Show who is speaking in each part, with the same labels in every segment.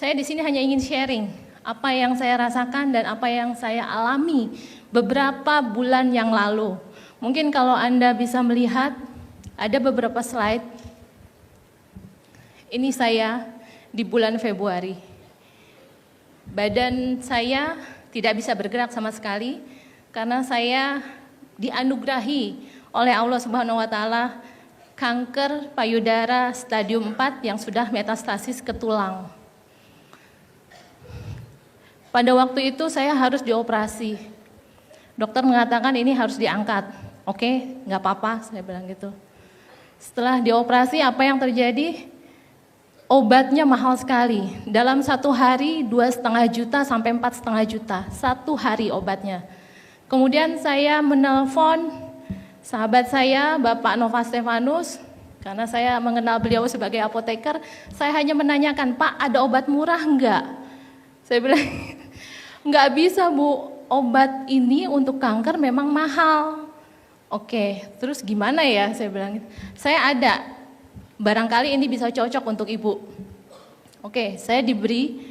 Speaker 1: Saya di sini hanya ingin sharing apa yang saya rasakan dan apa yang saya alami beberapa bulan yang lalu. Mungkin kalau Anda bisa melihat, ada beberapa slide. Ini saya di bulan Februari. Badan saya tidak bisa bergerak sama sekali karena saya dianugerahi oleh Allah Subhanahu wa taala kanker payudara stadium 4 yang sudah metastasis ke tulang. Pada waktu itu saya harus dioperasi. Dokter mengatakan ini harus diangkat. Oke, nggak apa-apa, saya bilang gitu. Setelah dioperasi, apa yang terjadi? Obatnya mahal sekali. Dalam satu hari 2,5 juta sampai 4,5 juta. Satu hari obatnya. Kemudian saya menelpon sahabat saya, Bapak Nova Stefanus, karena saya mengenal beliau sebagai apoteker. Saya hanya menanyakan, Pak, ada obat murah enggak? Saya bilang, enggak bisa Bu, obat ini untuk kanker memang mahal. Oke, terus gimana ya? Saya bilang, saya ada, barangkali ini bisa cocok untuk Ibu. Oke, saya diberi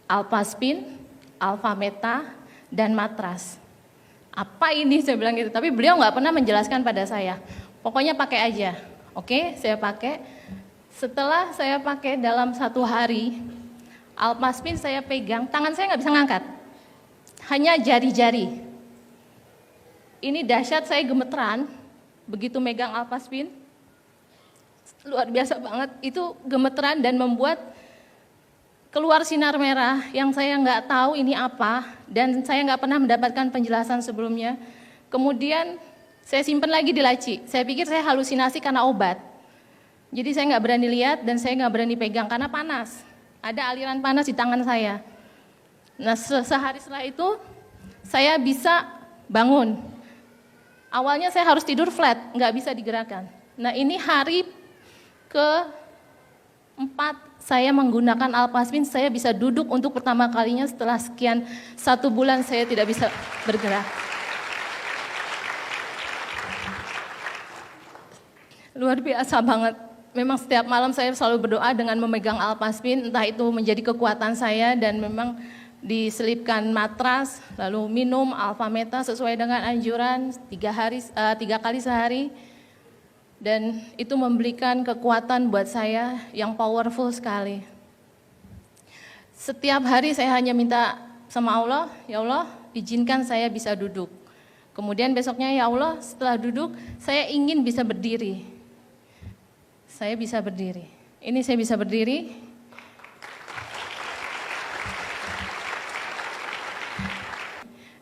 Speaker 1: Alpaspin, Alfameta, dan matras. Apa ini? Saya bilang gitu, tapi beliau nggak pernah menjelaskan pada saya. Pokoknya pakai aja. Oke, saya pakai. Setelah saya pakai dalam satu hari, Alpaspin saya pegang, tangan saya nggak bisa ngangkat. Hanya jari-jari. Ini dahsyat, saya gemeteran, begitu megang Alpaspin. Luar biasa banget, itu gemeteran dan membuat keluar sinar merah yang saya nggak tahu ini apa, dan saya nggak pernah mendapatkan penjelasan sebelumnya. Kemudian saya simpan lagi di laci, saya pikir saya halusinasi karena obat. Jadi saya nggak berani lihat dan saya nggak berani pegang karena panas. Ada aliran panas di tangan saya. Nah, sehari setelah itu saya bisa bangun. Awalnya saya harus tidur flat, nggak bisa digerakkan. Nah, ini hari ke-4 saya menggunakan Alpaspin, saya bisa duduk untuk pertama kalinya setelah sekian 1 bulan saya tidak bisa bergerak. Luar biasa banget. Memang setiap malam saya selalu berdoa dengan memegang Alpaspin, entah itu menjadi kekuatan saya, dan memang diselipkan matras, lalu minum Alfameta sesuai dengan anjuran 3 kali sehari. Dan itu memberikan kekuatan buat saya yang powerful sekali. Setiap hari saya hanya minta sama Allah, ya Allah, izinkan saya bisa duduk. Kemudian besoknya, ya Allah, setelah duduk, saya ingin bisa berdiri. Saya bisa berdiri. Ini saya bisa berdiri.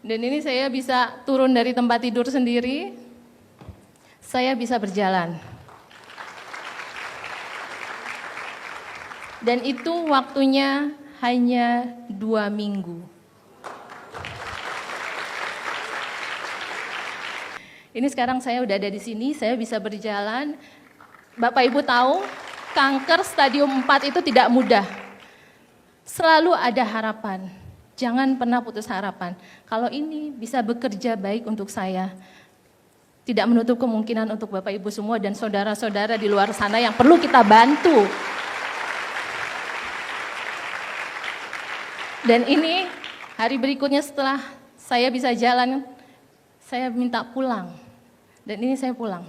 Speaker 1: Dan ini saya bisa turun dari tempat tidur sendiri. Saya bisa berjalan. Dan itu waktunya hanya 2 minggu. Ini sekarang saya udah ada di sini, saya bisa berjalan. Bapak Ibu tahu, kanker stadium 4 itu tidak mudah. Selalu ada harapan. Jangan pernah putus harapan. Kalau ini bisa bekerja baik untuk saya, tidak menutup kemungkinan untuk Bapak Ibu semua dan saudara-saudara di luar sana yang perlu kita bantu. Dan ini hari berikutnya setelah saya bisa jalan, saya minta pulang. Dan ini saya pulang.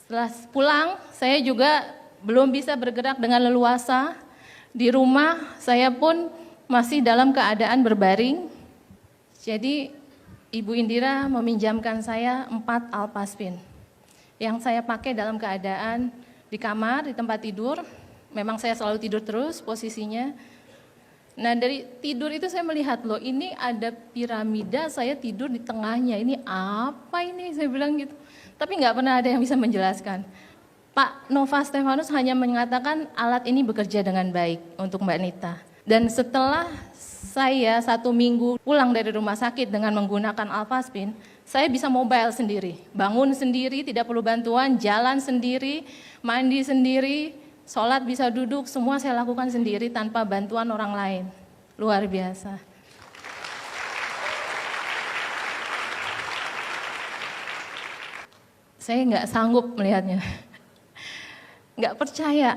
Speaker 1: Setelah pulang, saya juga belum bisa bergerak dengan leluasa. Di rumah saya pun masih dalam keadaan berbaring. Jadi Ibu Indira meminjamkan saya 4 Alpaspin yang saya pakai dalam keadaan di kamar, di tempat tidur. Memang saya selalu tidur terus posisinya. Nah, dari tidur itu saya melihat, loh, ini ada piramida, saya tidur di tengahnya. Ini apa ini? Saya bilang gitu. Tapi nggak pernah ada yang bisa menjelaskan. Pak Nova Stefanus hanya mengatakan alat ini bekerja dengan baik untuk Mbak Nita. Dan setelah saya 1 minggu pulang dari rumah sakit dengan menggunakan Alpaspin, saya bisa mobile sendiri, bangun sendiri, tidak perlu bantuan, jalan sendiri, mandi sendiri, sholat bisa duduk, semua saya lakukan sendiri tanpa bantuan orang lain. Luar biasa. Saya nggak sanggup melihatnya, nggak percaya.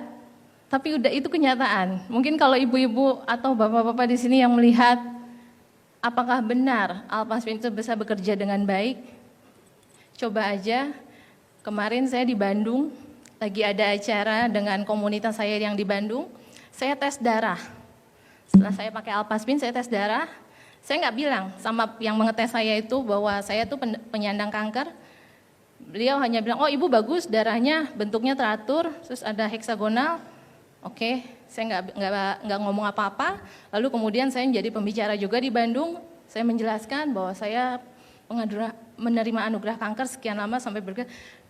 Speaker 1: Tapi udah itu kenyataan. Mungkin kalau ibu-ibu atau bapak-bapak di sini yang melihat, apakah benar Alpaspin itu bisa bekerja dengan baik? Coba aja, kemarin saya di Bandung, lagi ada acara dengan komunitas saya yang di Bandung, saya tes darah. Setelah saya pakai Alpaspin, saya tes darah, saya nggak bilang sama yang mengetes saya itu bahwa saya tuh penyandang kanker. Beliau hanya bilang, oh ibu bagus, darahnya bentuknya teratur, terus ada heksagonal. Oke, saya nggak ngomong apa-apa. Lalu kemudian saya menjadi pembicara juga di Bandung. Saya menjelaskan bahwa saya menerima anugerah kanker sekian lama sampai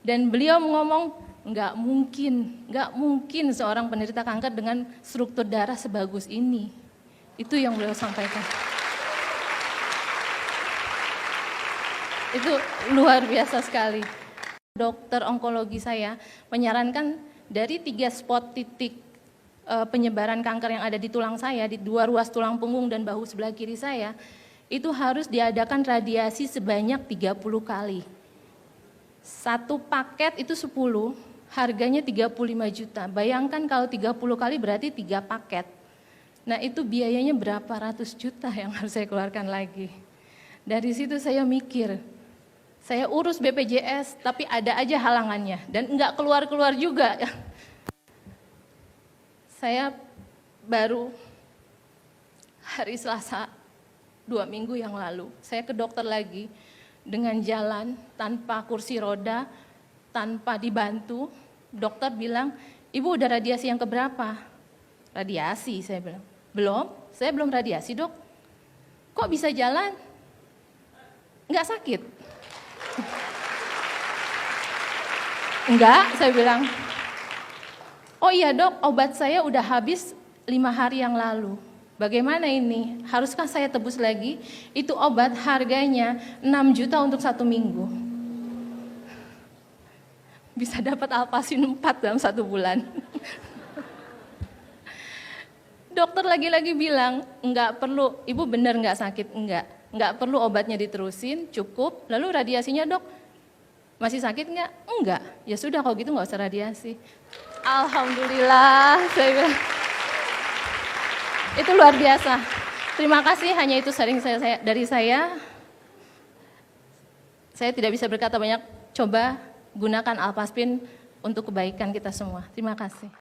Speaker 1: dan beliau ngomong nggak mungkin seorang penderita kanker dengan struktur darah sebagus ini. Itu yang beliau sampaikan. Itu luar biasa sekali. Dokter onkologi saya menyarankan dari 3 spot titik penyebaran kanker yang ada di tulang saya, di 2 ruas tulang punggung dan bahu sebelah kiri saya, itu harus diadakan radiasi sebanyak 30 kali. 1 paket itu 10, harganya 35 juta. Bayangkan kalau 30 kali berarti 3 paket. Nah itu biayanya berapa ratus juta yang harus saya keluarkan lagi. Dari situ saya mikir, saya urus BPJS tapi ada aja halangannya dan enggak keluar-keluar juga. Saya baru hari Selasa 2 minggu yang lalu, saya ke dokter lagi dengan jalan tanpa kursi roda, tanpa dibantu. Dokter bilang, ibu udah radiasi yang keberapa? Radiasi, saya bilang. Belum, saya belum radiasi dok. Kok bisa jalan? Enggak sakit? Enggak, saya bilang. Oh iya dok, obat saya udah habis 5 hari yang lalu. Bagaimana ini? Haruskah saya tebus lagi? Itu obat harganya 6 juta untuk 1 minggu. Bisa dapat Alpasin 4 dalam 1 bulan. Dokter lagi-lagi bilang, enggak perlu, ibu benar enggak sakit? Enggak perlu obatnya diterusin, cukup. Lalu radiasinya dok, masih sakit enggak? Enggak. Ya sudah kalau gitu enggak usah radiasi. Alhamdulillah, saya bilang. Itu luar biasa. Terima kasih, hanya itu sharing dari saya. Saya tidak bisa berkata banyak, coba gunakan Alpaspin untuk kebaikan kita semua. Terima kasih.